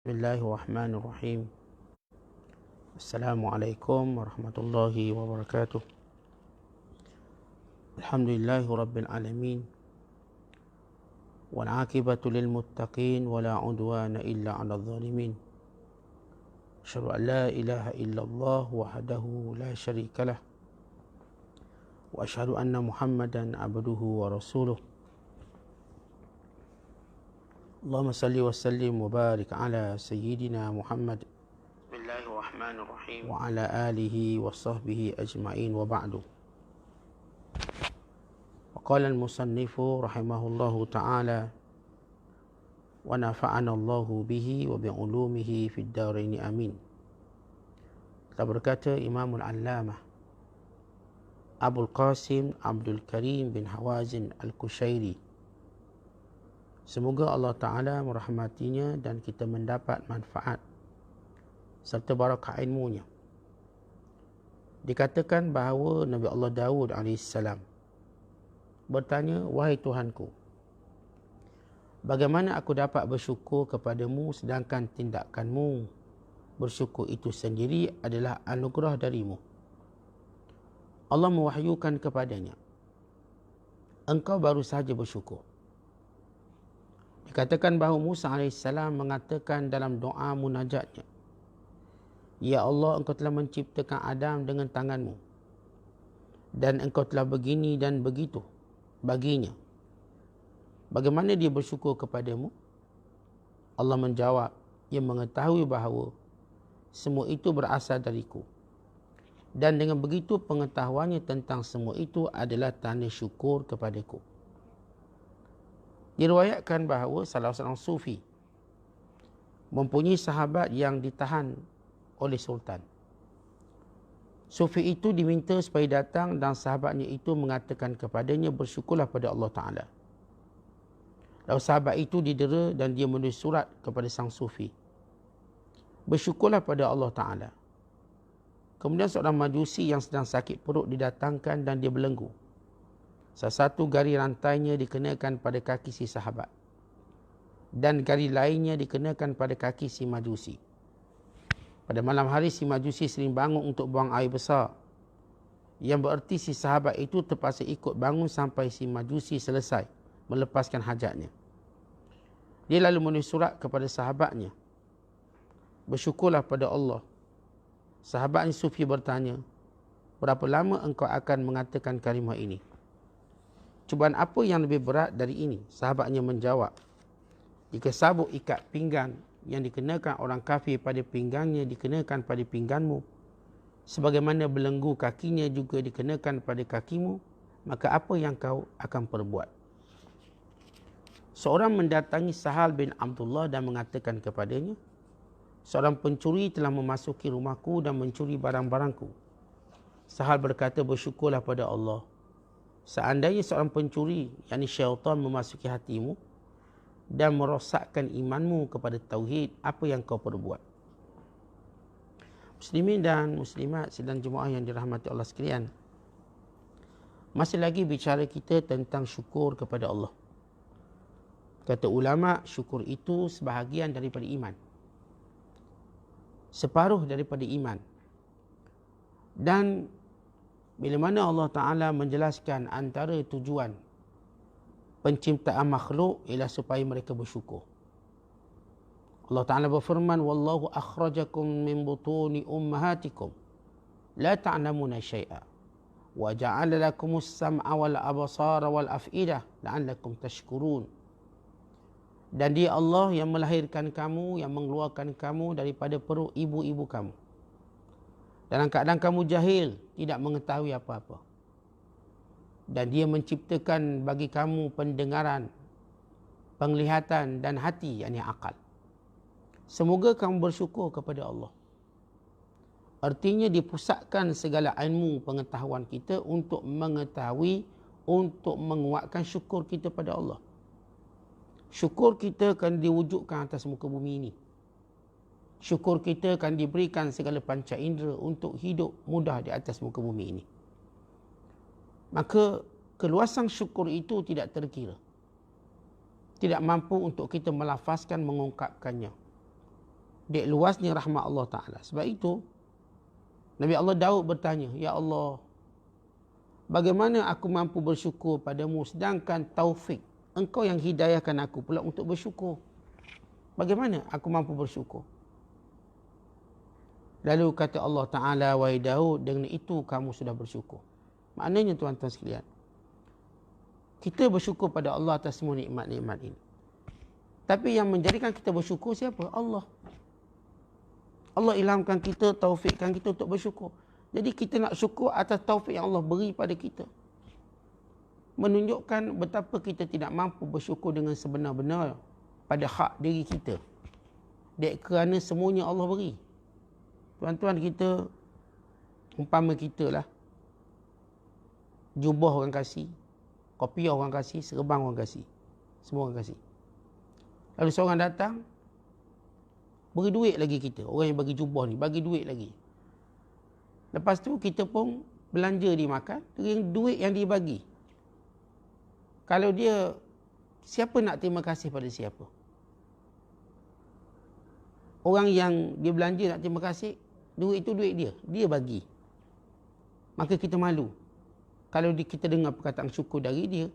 Bismillahirrahmanirrahim. Assalamualaikum warahmatullahi wabarakatuh. Alhamdulillahi rabbil alamin. Wal aqibatu lil muttaqin wa la udwana illa 'alal zalimin. Asyhadu an la ilaha illallah wahdahu la syarikalah. Wa asyhadu anna Muhammadan abduhu wa rasuluh. Allahumma salli wa sallim wa barik ala sayyidina Muhammad Bismillahirrahmanirrahim wa ala alihi wa sahbihi ajma'in wa ba'du. Wa qala al-musannifu rahimahullahu ta'ala wa nafa'ana Allahu bihi wa bi'ulumihi fid daraini amin. Kita berkata Imamul Allamah Abul Qasim Abdul Karim bin Hawazin Al-Kushairi, semoga Allah Ta'ala merahmatinya dan kita mendapat manfaat serta barakah ilmunya. Dikatakan bahawa Nabi Allah Daud AS bertanya, wahai Tuhanku, bagaimana aku dapat bersyukur kepadamu sedangkan tindakanmu bersyukur itu sendiri adalah anugerah darimu. Allah mewahyukan kepadanya, engkau baru sahaja bersyukur. Dikatakan bahawa Musa AS mengatakan dalam doa munajatnya, ya Allah, engkau telah menciptakan Adam dengan tanganmu dan engkau telah begini dan begitu baginya. Bagaimana dia bersyukur kepadamu? Allah menjawab, ia mengetahui bahawa semua itu berasal dariku. Dan dengan begitu pengetahuannya tentang semua itu adalah tanda syukur kepadaku. Diriwayatkan bahawa salah seorang sufi mempunyai sahabat yang ditahan oleh sultan. Sufi itu diminta supaya datang dan sahabatnya itu mengatakan kepadanya, bersyukurlah pada Allah Ta'ala. Lalu sahabat itu didera dan dia menulis surat kepada sang sufi, bersyukurlah pada Allah Ta'ala. Kemudian seorang majusi yang sedang sakit perut didatangkan dan dia belenggu. Salah satu gari rantainya dikenakan pada kaki si sahabat dan gari lainnya dikenakan pada kaki si majusi. Pada malam hari si majusi sering bangun untuk buang air besar, yang bererti si sahabat itu terpaksa ikut bangun sampai si majusi selesai melepaskan hajatnya. Dia lalu menulis surat kepada sahabatnya, bersyukurlah pada Allah. Sahabat sufi bertanya, berapa lama engkau akan mengatakan kalimah ini? Cubaan apa yang lebih berat dari ini? Sahabatnya menjawab, jika sabuk ikat pinggang yang dikenakan orang kafir pada pinggangnya dikenakan pada pingganmu, sebagaimana belenggu kakinya juga dikenakan pada kakimu, maka apa yang kau akan perbuat? Seorang mendatangi Sahal bin Abdullah dan mengatakan kepadanya, seorang pencuri telah memasuki rumahku dan mencuri barang-barangku. Sahal berkata, bersyukurlah pada Allah. Seandainya seorang pencuri, yakni syaitan, memasuki hatimu dan merosakkan imanmu kepada tauhid, apa yang kau perbuat? Muslimin dan muslimat sidang jemaah yang dirahmati Allah sekalian, masih lagi bicara kita tentang syukur kepada Allah. Kata ulama, syukur itu sebahagian daripada iman, separuh daripada iman. Dan bila mana Allah Ta'ala menjelaskan antara tujuan penciptaan makhluk ialah supaya mereka bersyukur. Allah Ta'ala berfirman, wallahu akhrajakum min butuni ummahatikum la ta'lamuna syai'a wa ja'ala lakumus sam'a wal absara wal af'idah la'allakum tashkurun. Dan dia Allah yang melahirkan kamu, yang mengeluarkan kamu daripada perut ibu-ibu kamu dalam keadaan kamu jahil, tidak mengetahui apa-apa. Dan dia menciptakan bagi kamu pendengaran, penglihatan dan hati, yakni akal. Semoga kamu bersyukur kepada Allah. Artinya dipusatkan segala ilmu pengetahuan kita untuk mengetahui, untuk menguatkan syukur kita pada Allah. Syukur kita akan diwujudkan atas muka bumi ini. Syukur kita akan diberikan segala panca indera untuk hidup mudah di atas muka bumi ini. Maka keluasan syukur itu tidak terkira. Tidak mampu untuk kita melafazkan, mengungkapkannya. dek luasnya rahmat Allah Ta'ala. Sebab itu, Nabi Allah Daud bertanya, Ya Allah, bagaimana aku mampu bersyukur padamu sedangkan taufik engkau yang hidayahkan aku pula untuk bersyukur. Bagaimana aku mampu bersyukur? Lalu kata Allah Ta'ala, wahai Daud, dengan itu kamu sudah bersyukur. Maknanya tuan-tuan sekalian, kita bersyukur pada Allah atas semua nikmat-nikmat ini. Tapi yang menjadikan kita bersyukur siapa? Allah. Allah ilhamkan kita, taufikkan kita untuk bersyukur. Jadi kita nak syukur atas taufik yang Allah beri pada kita. Menunjukkan betapa kita tidak mampu bersyukur dengan sebenar-benar pada hak diri kita. Dek kerana semuanya Allah beri. Tuan-tuan, kita, umpama kita lah, jubah orang kasih, kopiah orang kasih, serban orang kasih. Semua orang kasih. Lalu seorang datang, beri duit lagi kita. Orang yang bagi jubah ni, bagi duit lagi. Lepas tu kita pun belanja dia makan dengan duit yang dia bagi. Kalau dia, siapa nak terima kasih pada siapa? Orang yang dia belanja nak terima kasih, duit itu duit dia. Dia bagi. Maka kita malu kalau kita dengar perkataan syukur dari dia.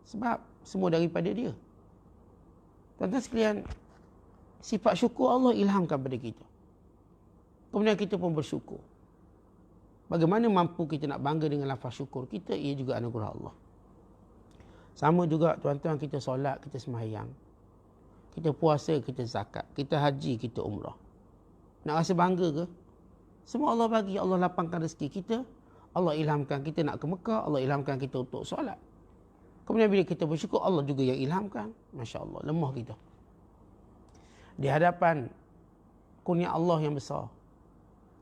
Sebab semua daripada dia. Tuan-tuan sekalian, sifat syukur Allah ilhamkan pada kita. Kemudian kita pun bersyukur. Bagaimana mampu kita nak bangga dengan lafaz syukur kita? Ia juga anugerah Allah. Sama juga tuan-tuan, kita solat, kita sembahyang, kita puasa, kita zakat, kita haji, kita umrah. Nak rasa bangga ke? Semua Allah bagi. Allah lapangkan rezeki kita. Allah ilhamkan kita nak ke Mekah. Allah ilhamkan kita untuk solat. Kemudian bila kita bersyukur, Allah juga yang ilhamkan. Masya Allah, lemah kita di hadapan kurnia Allah yang besar.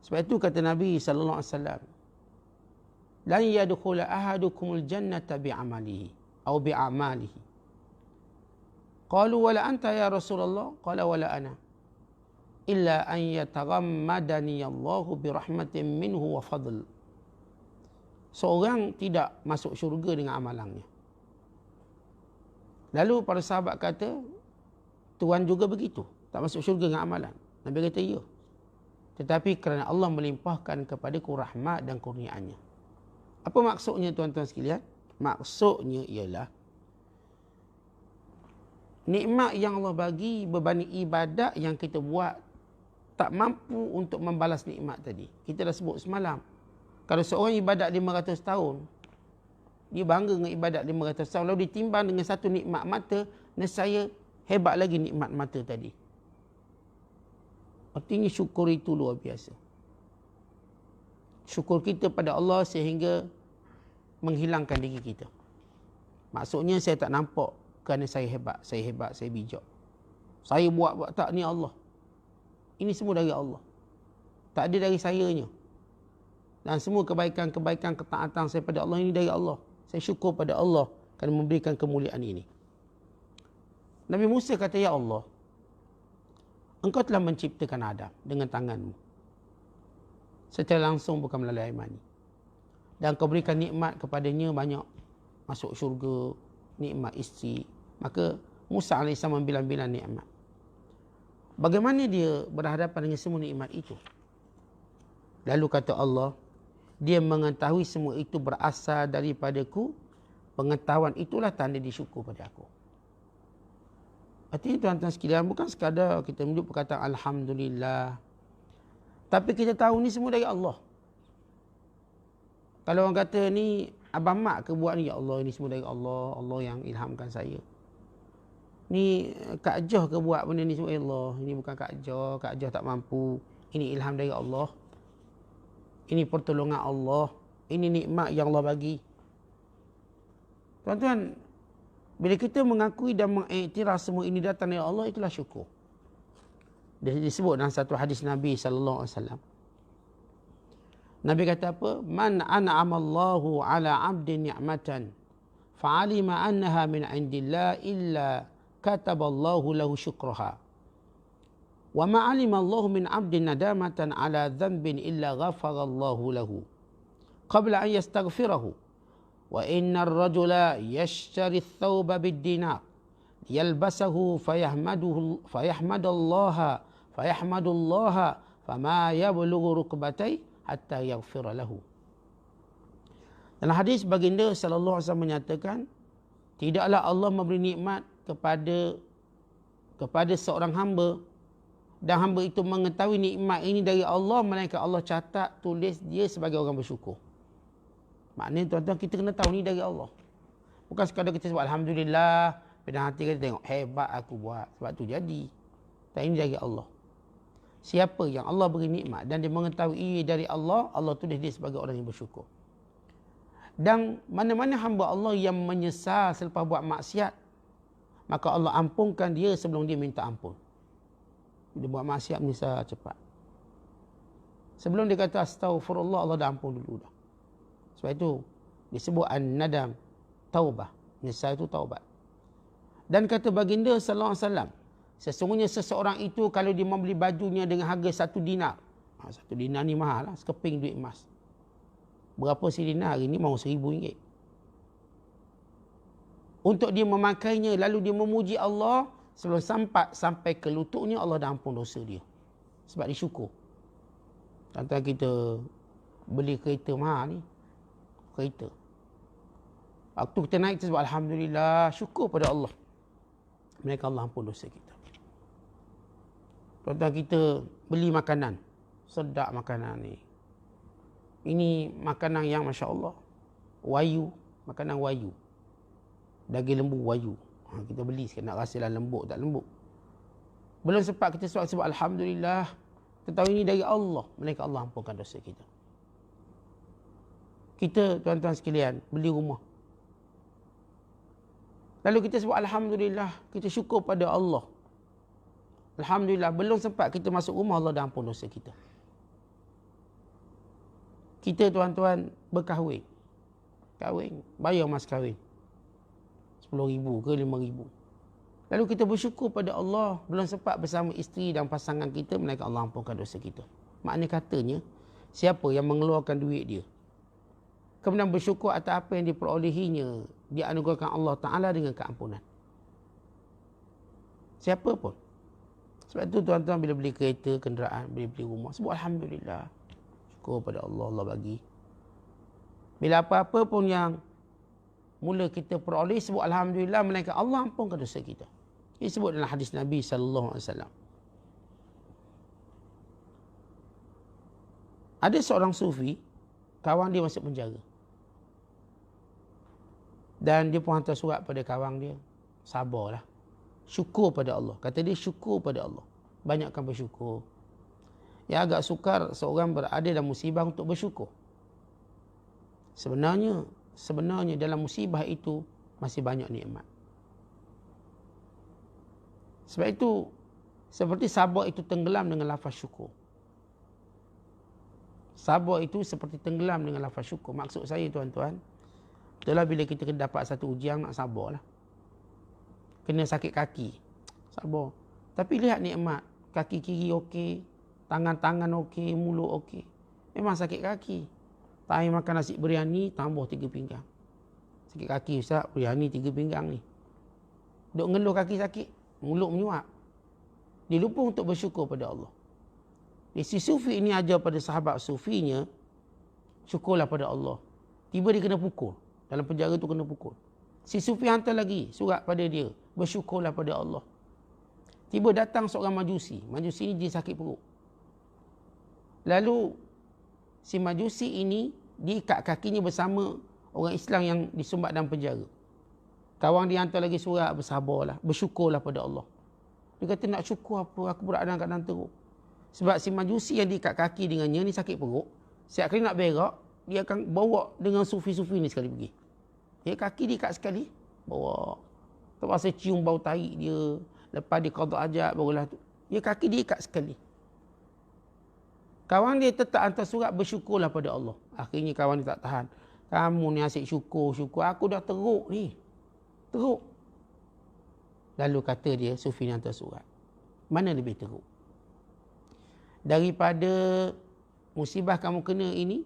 Sebab itu kata Nabi SAW, lan yadkhula ahadukumul jannata bi'amalihi atau bi'amalihi. Qalu wala anta ya Rasulullah? Qala wala ana. Illa an yataghammadani Allahu birahmatin minhu wa fadl. Seorang tidak masuk syurga dengan amalannya. Lalu para sahabat kata, Tuhan juga begitu, tak masuk syurga dengan amalan. Nabi kata, ya. Tetapi kerana Allah melimpahkan kepadaku rahmat dan kurniaannya. Apa maksudnya tuan-tuan sekalian? Maksudnya ialah nikmat yang Allah bagi berbanding ibadat yang kita buat tak mampu untuk membalas nikmat tadi. Kita dah sebut semalam. Kalau seorang ibadat 500 tahun, dia bangga dengan ibadat 500 tahun, lalu ditimbang dengan satu nikmat mata, nescaya hebat lagi nikmat mata tadi. Artinya syukur itu luar biasa. Syukur kita pada Allah sehingga menghilangkan diri kita. Maksudnya saya tak nampak kerana saya hebat, saya bijak. Saya buat tak, ni Allah. Ini semua dari Allah. Tak ada dari sayanya. Dan semua kebaikan-kebaikan, ketaatan saya pada Allah ini dari Allah. Saya syukur pada Allah kerana memberikan kemuliaan ini. Nabi Musa kata, Ya Allah, Engkau telah menciptakan Adam dengan tanganmu. Secara langsung, bukan melalui air mani. Dan Kau berikan nikmat kepadanya banyak. Masuk syurga, nikmat isteri. Maka Musa AS membilang-bilang nikmat. Bagaimana dia berhadapan dengan semua nikmat itu? Lalu kata Allah, dia mengetahui semua itu berasal daripadaku. Pengetahuan itulah tanda disyukur pada aku. Artinya tuan-tuan sekalian, bukan sekadar kita menyebut perkataan Alhamdulillah. Tapi kita tahu ni semua dari Allah. Kalau orang kata ni, Abang Mak ke buat ni? Ya Allah, ini semua dari Allah. Allah yang ilhamkan saya. Ni Kak Joh ke buat benda ni semua? Ya Allah, ini bukan Kak Joh tak mampu. Ini ilham dari Allah. Ini pertolongan Allah. Ini nikmat yang Allah bagi. Tuan-tuan, bila kita mengakui dan mengiktiraf semua ini datang dari Allah, itulah syukur. Dia disebut dalam satu hadis Nabi SAW. Nabi kata apa? Man an'amallahu ala 'abdin ni'matan fa'alima annaha min 'indillah illa kataballahu lahu syukraha. Wa ma 'alima Allahu min 'abdin nadamatan ala dhanbin illa ghafarallahu lahu qabla an yastaghfirahu. Wa innar rajula yashtari ath-thawba bid-dinar yalbasahu fayahmadallaha fayahmadullaha fama yablughu rukbatai hatta yaghfira lahu. Dalam hadis baginda sallallahu alaihi wasallam menyatakan, tidaklah Allah memberi nikmat kepada seorang hamba dan hamba itu mengetahui nikmat ini dari Allah, melainkan Allah catat tulis dia sebagai orang bersyukur. Maknanya tuan-tuan, kita kena tahu ni dari Allah. Bukan sekadar kita sebut alhamdulillah, pada hati kita tengok hebat aku buat, sebab tu jadi. Tak, ini dari Allah. Siapa yang Allah beri nikmat dan dia mengetahui ini dari Allah, Allah tulis dia sebagai orang yang bersyukur. Dan mana-mana hamba Allah yang menyesal selepas buat maksiat, maka Allah ampunkan dia sebelum dia minta ampun. Dia buat maksiat menyesal cepat. Sebelum dia kata astaghfirullah, Allah dah ampun dulu dah. Sebab itu disebut an-nadam, taubah. Menyesal itu taubat. Dan kata baginda sallallahu alaihi wasallam, sesungguhnya seseorang itu kalau dia membeli bajunya dengan harga 1 dinar. 1 dinar ni mahal lah, sekeping duit emas. Berapa si dinar hari ni? Mahu RM1,000. Untuk dia memakainya, lalu dia memuji Allah, sebelum sampai ke lututnya, Allah dah ampun dosa dia. Sebab dia syukur. Tuan-tuan, kita beli kereta mahal ni, kereta. Waktu kita naik, kita sebut alhamdulillah, syukur pada Allah. Mereka Allah ampun dosa kita. Tuan-tuan, kita beli makanan, sedap makanan ni. Ini makanan yang Masya Allah, wayu, makanan wayu. Daging lembu wayu. Kita beli sikit, nak rasa lah lembut tak lembut. Belum sempat kita sebut alhamdulillah, kita tahu ini dari Allah, mereka Allah ampunkan dosa kita. Kita, tuan-tuan sekalian, beli rumah. Lalu kita sebut alhamdulillah, kita syukur pada Allah. Alhamdulillah, belum sempat kita masuk rumah, Allah dah ampun dosa kita. Kita, tuan-tuan, berkahwin. Kahwin, bayar mas kahwin. 10,000 ke 5,000. Lalu kita bersyukur pada Allah, belum sempat bersama isteri dan pasangan kita, melainkan Allah ampunkan dosa kita. Maknanya katanya, siapa yang mengeluarkan duit dia, kemudian bersyukur atas apa yang diperolehinya, dianugerahkan Allah Ta'ala dengan keampunan. Siapa pun. Sebab itu tuan-tuan, bila beli kereta, kenderaan, beli rumah, sebut alhamdulillah. Syukur pada Allah, Allah bagi. Bila apa-apa pun yang mula kita peroleh, sebut alhamdulillah, melainkan Allah ampunkan dosa kita. Ini sebut dalam hadis Nabi sallallahu alaihi wasallam. Ada seorang sufi, kawan dia masuk penjara. Dan dia pun hantar surat pada kawan dia, sabarlah. Syukur pada Allah. Kata dia, syukur pada Allah. Banyakkan bersyukur. Yang agak sukar seorang berada dalam musibah untuk bersyukur. Sebenarnya dalam musibah itu masih banyak nikmat. Sebab itu, seperti sabar itu tenggelam dengan lafaz syukur. Sabar itu seperti tenggelam dengan lafaz syukur. Maksud saya, tuan-tuan, itulah bila kita kena dapat satu ujian, nak sabarlah. Kena sakit kaki, sabar. Tapi lihat nikmat, kaki kiri okey, tangan-tangan okey, mulut okey. Memang sakit kaki. Time makan nasi biryani, tambah 3 pinggang. Sakit kaki ustaz, biryani 3 pinggang ni. Duk ngeluh kaki sakit, mulut menyuap. Dia lupa untuk bersyukur pada Allah. Si sufi ini ajar pada sahabat sufinya, syukurlah pada Allah. Tiba dia kena pukul. Dalam penjara tu kena pukul. Si sufi hantar lagi surat pada dia, bersyukurlah pada Allah. Tiba datang seorang majusi. Majusi ni dia sakit perut. Lalu si majusi ini diikat kakinya bersama orang Islam yang disumbat dalam penjara. Kawan dia hantar lagi surat, bersabarlah, bersyukurlah pada Allah. Dia kata, nak syukur apa, aku berada dalam keadaan teruk. Sebab si majusi yang diikat kaki dengannya ni sakit perut, setiap kali nak berak, dia akan bawa dengan sufi-sufi ni sekali pergi. Dia kaki diikat sekali, bawa. Terpaksa cium bau tahi dia, lepas dia qada ajat, barulah tu. Dia kaki diikat sekali. Kawan dia tetap hantar surat, bersyukurlah pada Allah. Akhirnya kawan dia tak tahan. Kamu ni asyik syukur. Aku dah teruk ni. Teruk. Lalu kata dia, sufi ni hantar surat. Mana lebih teruk? Daripada musibah kamu kena ini,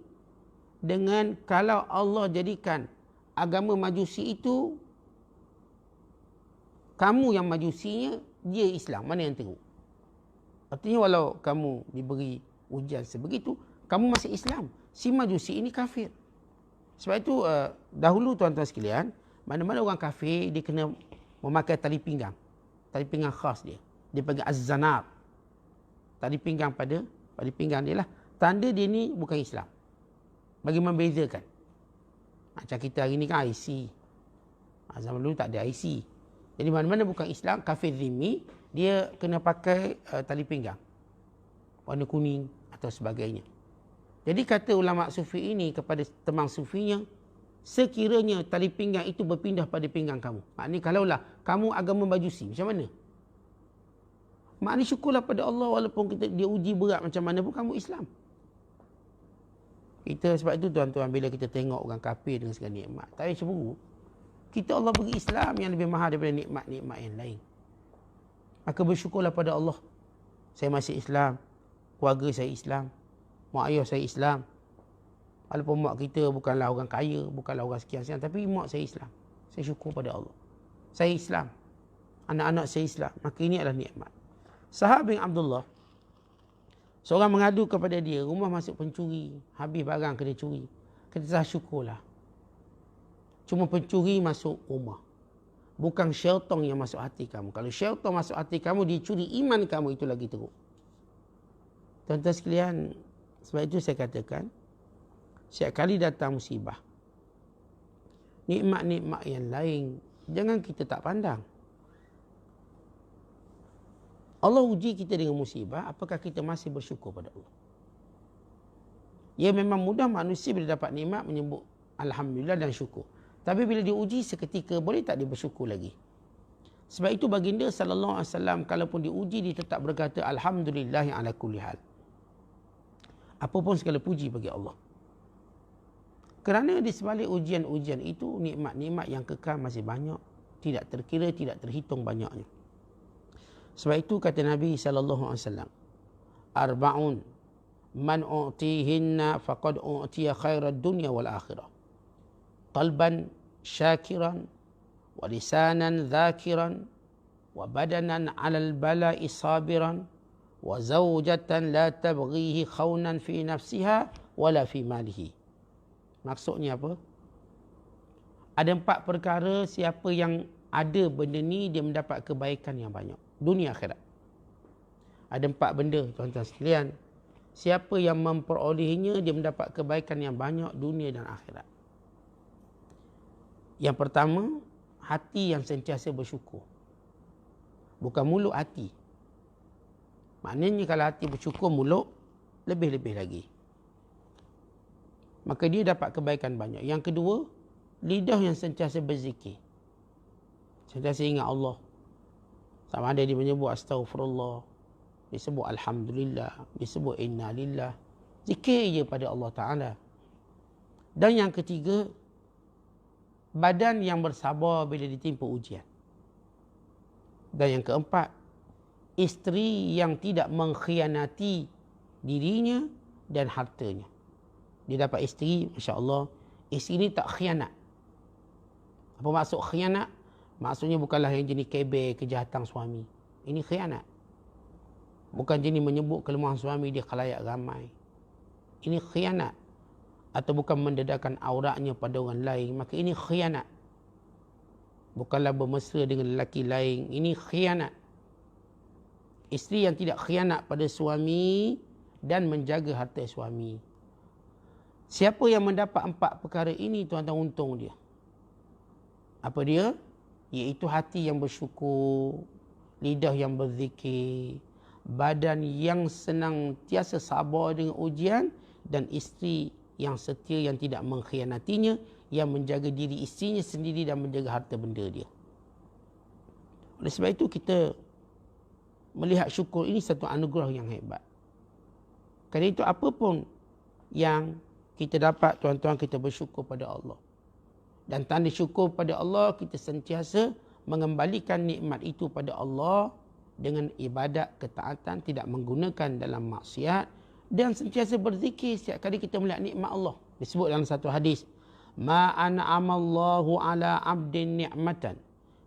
dengan kalau Allah jadikan agama majusi itu, kamu yang majusinya, dia Islam. Mana yang teruk? Artinya walau kamu diberi ujian sebegitu, kamu masih Islam. Si Majusi ini kafir. Sebab itu dahulu tuan-tuan sekalian, mana-mana orang kafir dia kena memakai tali pinggang. Tali pinggang khas dia. Dia panggil az-zanar. Tali pinggang pada pinggang dia lah. Tanda dia ni bukan Islam. Bagi membezakan. Macam kita hari ni kan IC. Zaman dulu tak ada IC. Jadi mana-mana bukan Islam, kafir zimmi, dia kena pakai tali pinggang. Warna kuning atau sebagainya. Jadi kata ulama sufi ini kepada teman sufinya, sekiranya tali pinggang itu berpindah pada pinggang kamu. Maknanya kalaulah kamu agama Majusi, macam mana? Maknanya syukurlah pada Allah walaupun dia uji berat macam mana pun kamu Islam. Kita sebab itu tuan-tuan, bila kita tengok orang kafir dengan segala nikmat, tak payah cemburu. Kita Allah beri Islam yang lebih mahal daripada nikmat-nikmat yang lain. Maka bersyukurlah pada Allah. Saya masih Islam. Keluarga saya Islam. Mak ayah saya Islam. Walaupun mak kita bukanlah orang kaya, bukanlah orang sekian-sekian, tapi mak saya Islam. Saya syukur pada Allah. Saya Islam. Anak-anak saya Islam. Maka ini adalah nikmat. Sahab bin Abdullah, seorang mengadu kepada dia, rumah masuk pencuri, habis barang kena curi. Kata syukurlah. Cuma pencuri masuk rumah. Bukan syaitan yang masuk hati kamu. Kalau syaitan masuk hati kamu, dicuri iman kamu, itu lagi teruk. Tuan-tuan sekalian, sebab itu saya katakan, setiap kali datang musibah, nikmat-nikmat yang lain, jangan kita tak pandang. Allah uji kita dengan musibah, apakah kita masih bersyukur pada Allah? Ya memang mudah manusia bila dapat nikmat menyebut Alhamdulillah dan syukur. Tapi bila diuji seketika, boleh tak dia bersyukur lagi? Sebab itu baginda SAW, kalaupun diuji, dia tetap berkata Alhamdulillah yang ala kulli hal. Apapun segala puji bagi Allah. Kerana di sebalik ujian-ujian itu, nikmat-nikmat yang kekal masih banyak. Tidak terkira, tidak terhitung banyaknya. Sebab itu kata Nabi SAW, Arba'un, man u'tihinna faqad u'tiya khairad dunya wal akhirah. Qalban syakiran, wa lisanan dhakiran, wa badanan alal bala'i sabiran, wa zawjatan la tabghihi khawnan fi nafsiha wala fi malihi. Maksudnya apa? Ada 4 perkara, siapa yang ada benda ni, dia mendapat kebaikan yang banyak. Dunia akhirat. Ada 4 benda, tuan-tuan sekalian. Siapa yang memperolehinya, dia mendapat kebaikan yang banyak dunia dan akhirat. Yang pertama, hati yang sentiasa bersyukur. Bukan mulut hati. Maknanya kalau hati bersyukur, mulut lebih-lebih lagi. Maka dia dapat kebaikan banyak. Yang kedua, lidah yang sentiasa berzikir. Sentiasa ingat Allah. Sama ada dia menyebut astagfirullah, dia sebut alhamdulillah, dia sebut inna lillah. Zikir je pada Allah Ta'ala. Dan yang ketiga, badan yang bersabar bila ditimpa ujian. Dan yang keempat, isteri yang tidak mengkhianati dirinya dan hartanya. Dia dapat isteri, Masya Allah, isteri ini tak khianat. Apa maksud khianat? Maksudnya bukanlah yang jenis keber, kejahatan suami. Ini khianat. Bukan jenis menyebut kelemahan suami dia khalayak ramai. Ini khianat. Atau bukan mendedahkan auratnya pada orang lain. Maka ini khianat. Bukanlah bermesra dengan lelaki lain. Ini khianat. Isteri yang tidak khianat pada suami dan menjaga harta suami. Siapa yang mendapat 4 perkara ini, tuan-tuan, untung dia. Apa dia? Iaitu hati yang bersyukur, lidah yang berzikir, badan yang senantiasa sabar dengan ujian, dan isteri yang setia yang tidak mengkhianatinya, yang menjaga diri isterinya sendiri dan menjaga harta benda dia. Oleh sebab itu kita melihat syukur ini satu anugerah yang hebat. Kerana itu apapun yang kita dapat, tuan-tuan, kita bersyukur pada Allah. Dan tanda syukur pada Allah, kita sentiasa mengembalikan nikmat itu pada Allah dengan ibadat, ketaatan, tidak menggunakan dalam maksiat, dan sentiasa berzikir setiap kali kita melihat nikmat Allah. Disebut dalam satu hadis, ma an'amallahu ala abdin ni'matan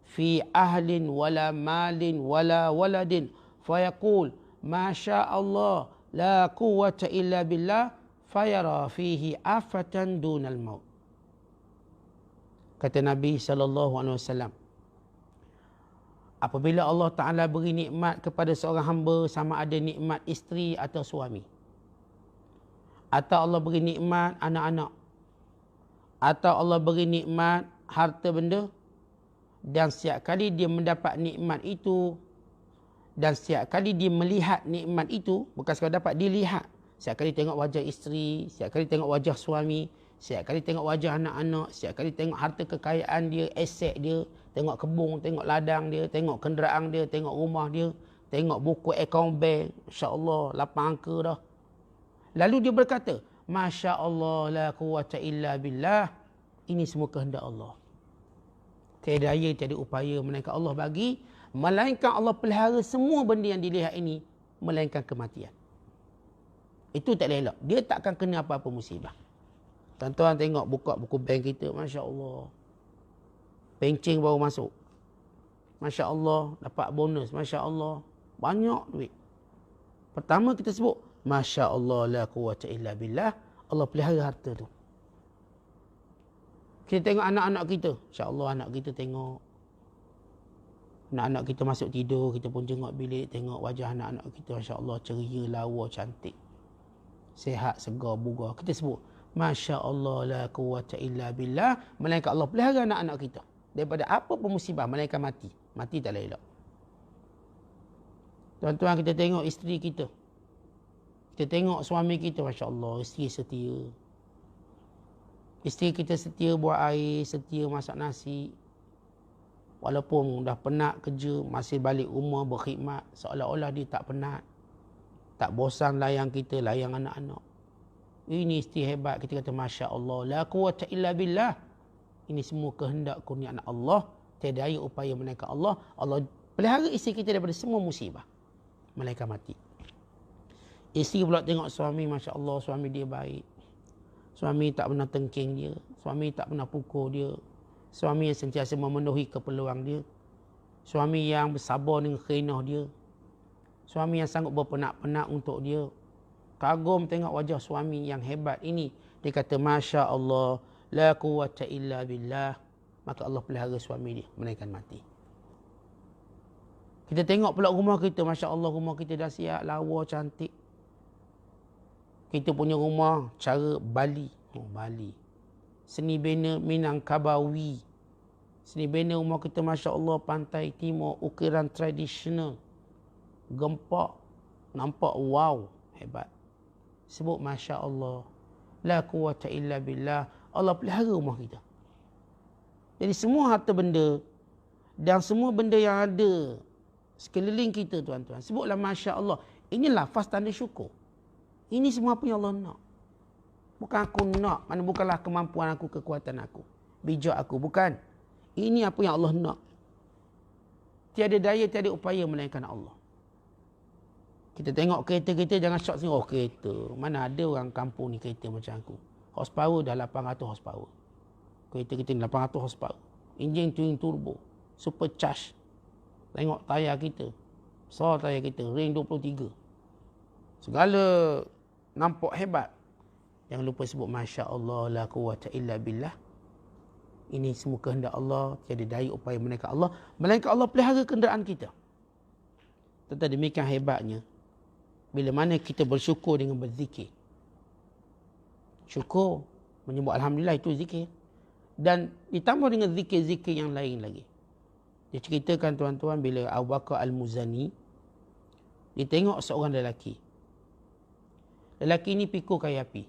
fi ahlin wala malin wala waladin fayaqul Masya Allah, la quwwata illa billah, fayara fihi afatan dunal maut. Kata Nabi SAW, apabila Allah Ta'ala beri nikmat kepada seorang hamba, sama ada nikmat isteri atau suami, atau Allah beri nikmat anak-anak, atau Allah beri nikmat harta benda, dan setiap kali dia mendapat nikmat itu, dan setiap kali dia melihat nikmat itu, bukan sekadar dapat, dilihat. Setiap kali tengok wajah isteri, setiap kali tengok wajah suami, setiap kali tengok wajah anak-anak, setiap kali tengok harta kekayaan dia, aset dia, tengok kebun, tengok ladang dia, tengok kenderaan dia, tengok rumah dia, tengok buku akaun bank, insya-Allah 8 angka dah. Lalu dia berkata, Masya Allah, la quwwata illa billah. Ini semua kehendak Allah. Tiada daya, tiada upaya, melainkan Allah bagi, melainkan Allah pelihara semua benda yang dilihat ini, melainkan kematian. Itu tak elok. Dia tak akan kena apa-apa musibah. Tuan-tuan tengok, buka buku bank kita, Masya Allah. Pencing baru masuk. Masya Allah, dapat bonus. Masya Allah, banyak duit. Pertama kita sebut, Masya Allah, la quwwata illa billah. Allah pelihara harta tu. Kita tengok anak-anak kita. Insya Allah anak kita tengok. Anak-anak kita masuk tidur, kita pun tengok bilik, tengok wajah anak-anak kita. Masya Allah, ceria, lawa, cantik. Sehat, segar, bugar. Kita sebut, Masya Allah, la quwwata illa billah. Melainkan Allah pelihara anak-anak kita. Daripada apa pun musibah, melainkan mati. Mati tak elok. Tuan-tuan, kita tengok isteri kita. Kita tengok suami kita, Masya Allah, isteri setia. Isteri kita setia buat air, setia masak nasi. Walaupun dah penat kerja, masih balik rumah berkhidmat. Seolah-olah dia tak penat. Tak bosan layan kita, layan anak-anak. Ini isteri hebat. Kita kata, Masya Allah, la quwwata illa billah. Ini semua kehendak kurniaan Allah. Tiada daya upaya melainkan Allah. Allah pelihara isteri kita daripada semua musibah, melainkan mati. Isteri pula tengok suami, Masya Allah, suami dia baik. Suami tak pernah tengking dia. Suami tak pernah pukul dia. Suami yang sentiasa memenuhi keperluan dia. Suami yang bersabar dengan khinah dia. Suami yang sanggup berpenat-penat untuk dia. Kagum tengok wajah suami yang hebat ini. Dia kata, Masya Allah, la quwwata illa billah. Maka Allah pelihara suami dia, melainkan mati. Kita tengok pula rumah kita, Masya Allah, rumah kita dah siap, lawa, cantik. Kita punya rumah cara Bali. Bali. Seni bina Minangkabawi. Seni bina rumah kita, Masya Allah, pantai timur, ukiran tradisional. Gempak. Nampak wow. Hebat. Sebut Masya Allah. La quwwata illa billah. Allah pelihara rumah kita. Jadi semua harta benda dan semua benda yang ada sekeliling kita, tuan-tuan, sebutlah Masya Allah. Ini lafaz tanda syukur. Ini semua apa yang Allah nak. Bukan aku nak. Mana bukanlah kemampuan aku, kekuatan aku, bijak aku. Bukan. Ini apa yang Allah nak. Tiada daya, tiada upaya melainkan Allah. Kita tengok kereta kita, jangan syok sini. Oh, kereta. Mana ada orang kampung ni kereta macam aku. Horsepower dah 800 horsepower. Kereta kita ni 800 horsepower. Enjin twin turbo. Supercharged. Tengok tayar kita. Besar tayar kita. Ring 23. Segala nampak hebat. Jangan lupa sebut Masya Allah, la quwwata illa billah. Ini semua kehendak Allah. Tiada daya upaya melainkan Allah. Melainkan Allah pelihara kenderaan kita. Tetapi demikian hebatnya bila mana kita bersyukur dengan berzikir. Syukur, menyebut Alhamdulillah, itu zikir. Dan ditambah dengan zikir-zikir yang lain lagi. Dia ceritakan, tuan-tuan, bila Abu Bakar Al-Muzani, dia tengok seorang lelaki. Lelaki ini pikul kayu api.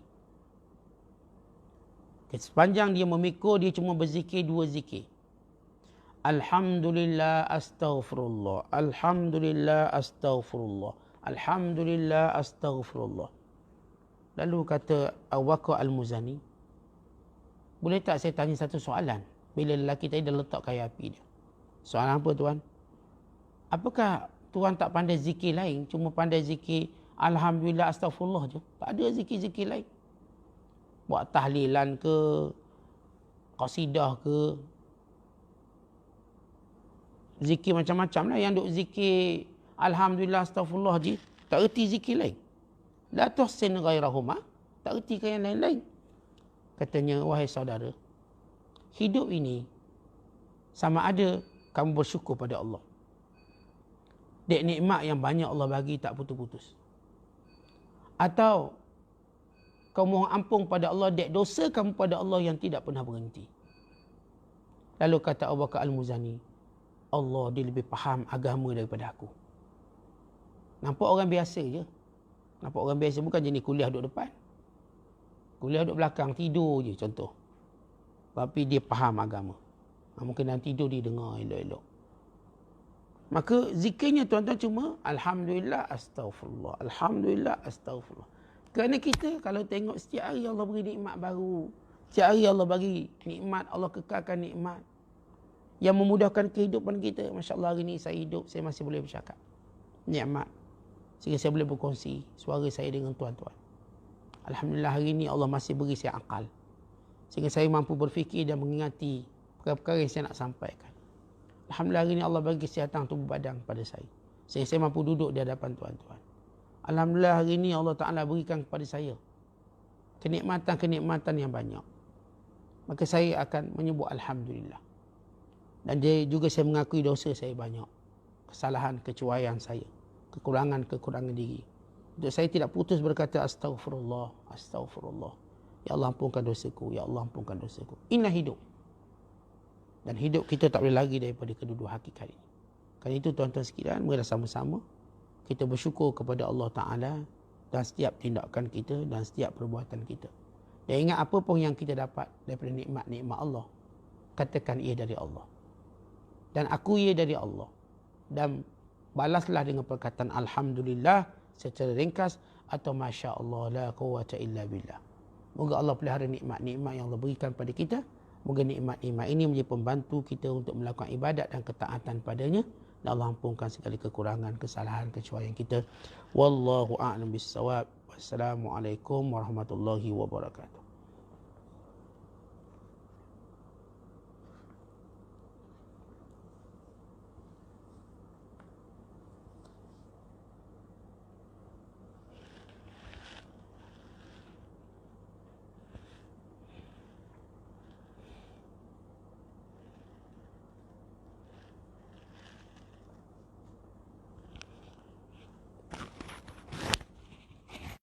Sepanjang dia memikul, dia cuma berzikir 2 zikir. Alhamdulillah astaghfirullah. Alhamdulillah astaghfirullah. Alhamdulillah astaghfirullah. Lalu kata Abu Bakar Al-Muzani, boleh tak saya tanya satu soalan? Bila lelaki tadi dah letak kayu api dia. Soalan apa, tuan? Apakah tuan tak pandai zikir lain? Cuma pandai zikir Alhamdulillah astaghfirullah je? Tak ada zikir-zikir lain? Buat tahlilan ke, qasidah ke, zikir macam-macam lah. Yang duk zikir Alhamdulillah astaghfirullah je, tak erti zikir lain. La tuhsin ghairahuma, tak erti ke yang lain-lain. Katanya, wahai saudara, hidup ini sama ada kamu bersyukur pada Allah. Dek nikmat yang banyak Allah bagi tak putus-putus. Atau kau mohon ampun pada Allah, dek dosa kamu pada Allah yang tidak pernah berhenti. Lalu kata Abu Bakar Al-Muzani, Allah dia lebih faham agama daripada aku. Nampak orang biasa je. Nampak orang biasa, bukan jenis kuliah duduk depan. Kuliah duduk belakang, tidur je contoh. Tapi dia faham agama. Mungkin dalam tidur dia dengar elok-elok. Maka zikirnya tuan-tuan cuma Alhamdulillah, Astaghfirullah. Alhamdulillah, Astaghfirullah. Kerana kita kalau tengok setiap hari Allah beri nikmat baru. Setiap hari Allah bagi nikmat, Allah kekalkan nikmat. Yang memudahkan kehidupan kita. Masya Allah hari ni saya hidup, saya masih boleh bercakap. Nikmat. Sehingga saya boleh berkongsi suara saya dengan tuan-tuan. Alhamdulillah hari ini Allah masih beri saya akal. Sehingga saya mampu berfikir dan mengingati perkara-perkara yang saya nak sampaikan. Alhamdulillah hari ini Allah bagi kesihatan tubuh badan pada saya. Sehingga saya mampu duduk di hadapan tuan-tuan. Alhamdulillah hari ini Allah Ta'ala berikan kepada saya kenikmatan-kenikmatan yang banyak. Maka saya akan menyebut Alhamdulillah. Dan dia juga saya mengakui dosa saya banyak. Kesalahan, kecuaian saya. Kekurangan diri. Untuk saya tidak putus berkata Astaghfirullah, Astaghfirullah. Ya Allah ampunkan dosaku, Ya Allah ampunkan dosaku. Inilah hidup. Dan hidup kita tak boleh lari daripada kedua-dua hakikat ini. Kerana itu tuan-tuan sekalian, mari sama-sama kita bersyukur kepada Allah Ta'ala dan setiap tindakan kita dan setiap perbuatan kita. Dan ingat apa pun yang kita dapat daripada nikmat-nikmat Allah, katakan ia dari Allah. Dan aku ia dari Allah. Dan balaslah dengan perkataan Alhamdulillah secara ringkas atau Masya Allah la quwwata illa billah. Moga Allah pelihara nikmat-nikmat yang Allah berikan pada kita. Moga nikmat-nikmat ini menjadi pembantu kita untuk melakukan ibadat dan ketaatan padanya. Dan Allah ampunkan segala kekurangan, kesalahan, kecuaian kita. Wallahu a'lam bissawab. Wassalamualaikum warahmatullahi wabarakatuh.